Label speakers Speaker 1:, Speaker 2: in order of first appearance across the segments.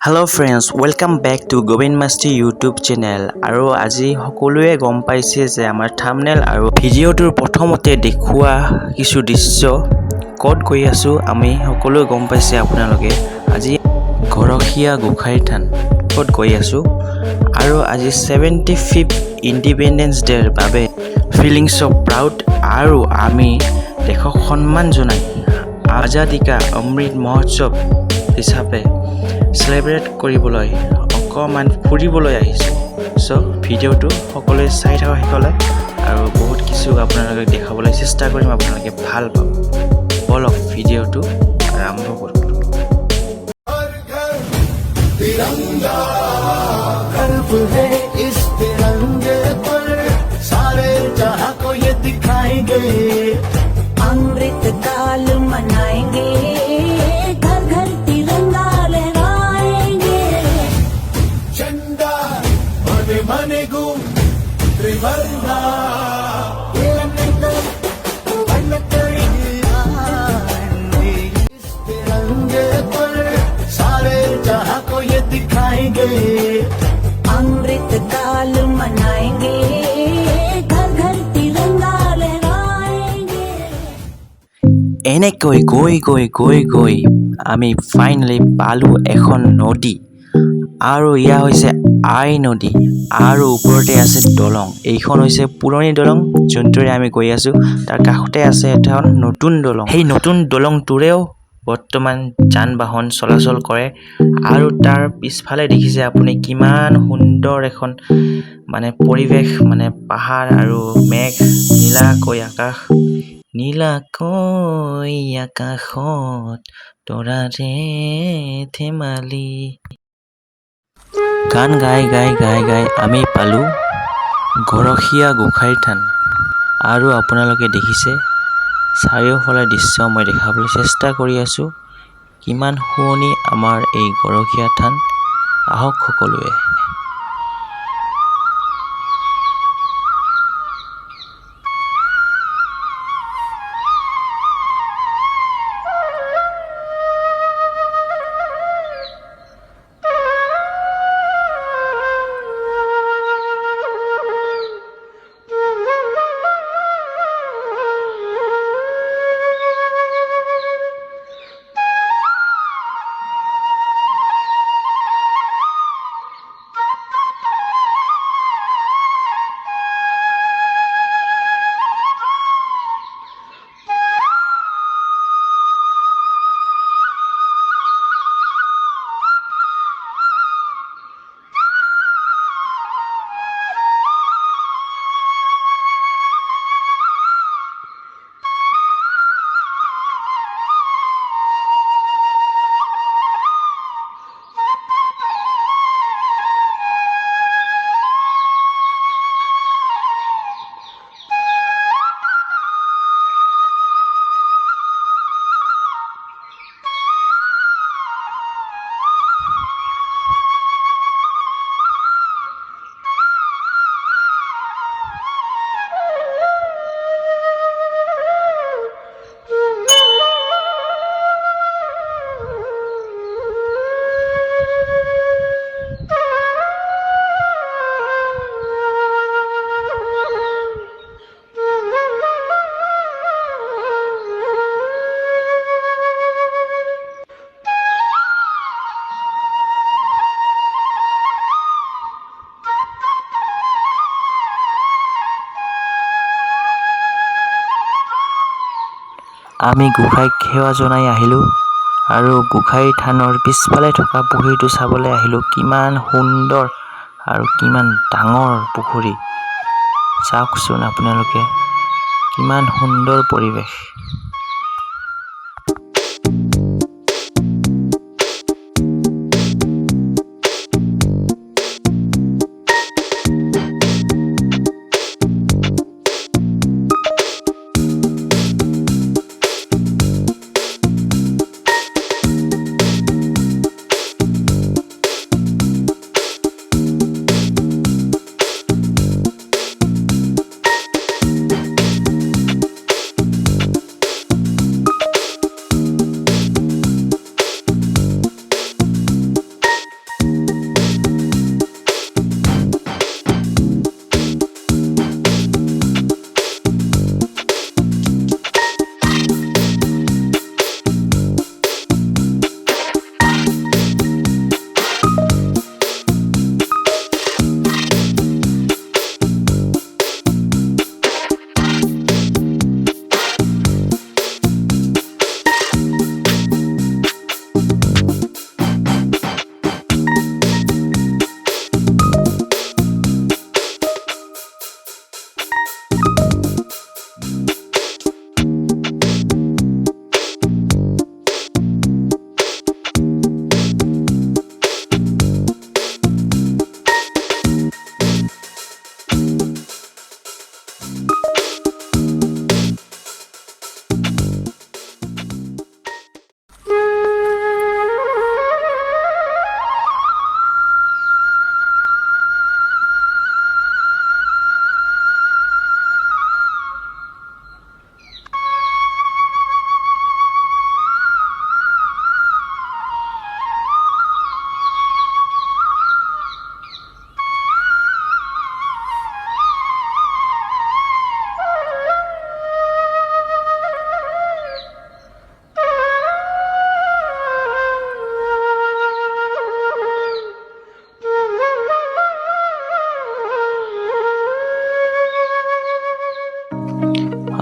Speaker 1: Hello friends, welcome back to Govind Masti YouTube channel. আৰু আজি সকলোৱে গম পাইছে যে আমাৰ thumbnail আৰু ভিডিওটোৰ প্ৰথমতে দেখুৱা কিছু দৃশ্য ক'ত গৈ আছো আমি সকলোৱে গম পাইছে আপোনালোকে আজি ঘৰখীয়া গোখাই থান ক'ত গৈ আছো আৰু আজি 75th ইন্ডিপেন্ডেন্স ডেৰ বাবে ফিলিংস অফ প্ৰাউড আৰু আমি দেশক সন্মান জনাই আজাদী কা অমৃত মহোৎসৱ হিচাপে সেলিব্ৰেট কৰিবলৈ অকমান ফুৰিবলৈ আহিছো সো ভিডিওটো সকলোৱে চাই থাকক হেকলে আৰু বহুত কিছু আপোনালোকক দেখাবলৈ চেষ্টা কৰিম আপোনালোকে ভাল পাব বলক ভিডিওটো আৰম্ভ কৰো तिरंगा गर्व है इस तिरंगे पर सारे जहां को ये दिखाएंगे अमृत काल मनाएंगे घर घर तिरंगा लहराएंगे झंडा मने मने गू त्रिवर्णा इस तिरंगे पर सारे जहां को ये दिखाएंगे अमृत काल मनाएंगे घर घर तिरंगा लहराएंगे এনেকৈ গৈ আমি ফাইনালি পালো এখন নদী আৰু ইয়া হৈছে আই নদী আৰু ওপৰতে আছে দলং এইখন হৈছে পুৰণি দলং যোনটোৰে আমি গৈ আছো তাৰ কাষতে আছে এখন নতুন দলং সেই নতুন দলংটোৰেও বৰ্তমান যান বাহন চলাচল কৰে আৰু তাৰ পিছফালে দেখিছে আপুনি কিমান সুন্দৰ এখন মানে পৰিবেশ মানে পাহাৰ আৰু মেঘ নীলাকৈ আকাশত তৰাৰে ধেমালি গান গাই আমি পালো ঘৰখীয়া গোখাই থান আৰু আপোনালোকে দেখিছে চাৰিওফালে দৃশ্য মই দেখাবলৈ চেষ্টা কৰি আছো কিমান শুৱনি আমাৰ এই ঘৰখীয়া থান আহক সকলোৱে আমি গোসাঁইক সেৱা জনাই আহিলোঁ আৰু গোসাঁই থানৰ পিছফালে থকা পুখুৰীটো চাবলৈ আহিলোঁ। কিমান সুন্দৰ আৰু কিমান ডাঙৰ পুখুৰী, চাওকচোন আপোনালোকে, কিমান সুন্দৰ পৰিৱেশ।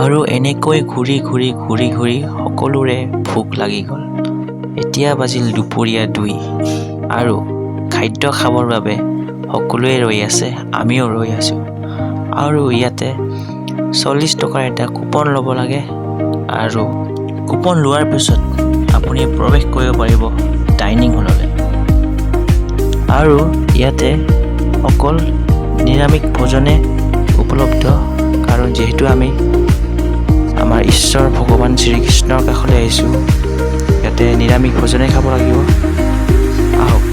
Speaker 1: আৰু এনেকৈ ঘূৰি ঘূৰি সকলোৰে ভোক লাগি গ'ল। এতিয়া বাজিল দুপৰীয়া 2 আৰু খাদ্য খাবৰ বাবে সকলোৱে ৰৈ আছে, আমিও ৰৈ আছোঁ। আৰু ইয়াতে 40 টকাৰ এটা কুপন ল'ব লাগে আৰু কুপন লোৱাৰ পিছত আপুনি প্ৰৱেশ কৰিব পাৰিব ডাইনিং হললৈ। আৰু ইয়াতে অকল নিৰামিষ ভোজনে উপলব্ধ, কাৰণ যিহেতু আমি আমাৰ ঈশ্বৰ ভগৱান শ্ৰীকৃষ্ণৰ কাষলৈ আহিছোঁ, ইয়াতে নিৰামিষ ভোজনে খাব লাগিব। আহক।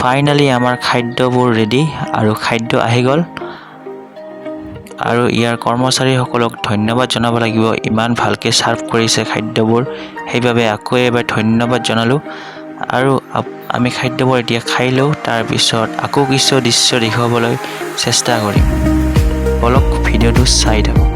Speaker 1: ফাইনেলি আমাৰ খাদ্যবোৰ ৰেডি আৰু খাদ্য আহি গ'ল। আৰু ইয়াৰ কৰ্মচাৰীসকলক ধন্যবাদ জনাব লাগিব, ইমান ভালকৈ ছাৰ্ভ কৰিছে খাদ্যবোৰ, সেইবাবে আকৌ এবাৰ ধন্যবাদ জনালোঁ। আৰু আমি খাদ্যবোৰ এতিয়া খাই লওঁ, তাৰপিছত আকৌ কিছু দৃশ্য দেখুৱাবলৈ চেষ্টা কৰিম। বলক ভিডিঅ'টো চাই থাকক।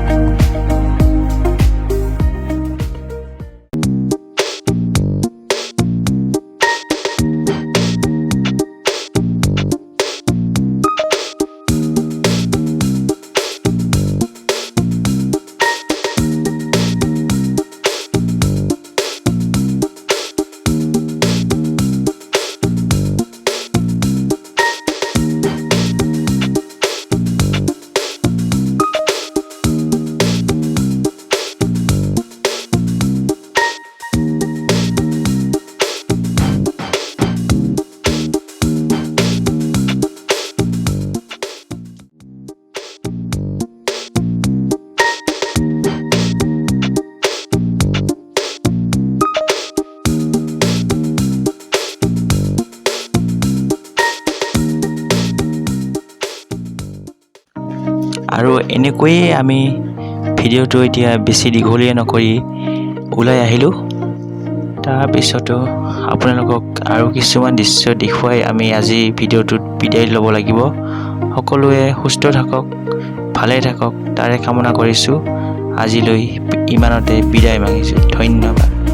Speaker 1: আৰু এনেকৈয়ে আমি ভিডিঅ'টো এতিয়া বেছি দীঘলীয়া নকৰি ওলাই আহিলোঁ। তাৰপিছতো আপোনালোকক আৰু কিছুমান দৃশ্য দেখুৱাই আমি আজি ভিডিঅ'টোত বিদায় ল'ব লাগিব। সকলোৱে সুস্থ থাকক, ভালে থাকক তাৰে কামনা কৰিছোঁ। আজিলৈ ইমানতে বিদায় মাগিছোঁ। ধন্যবাদ।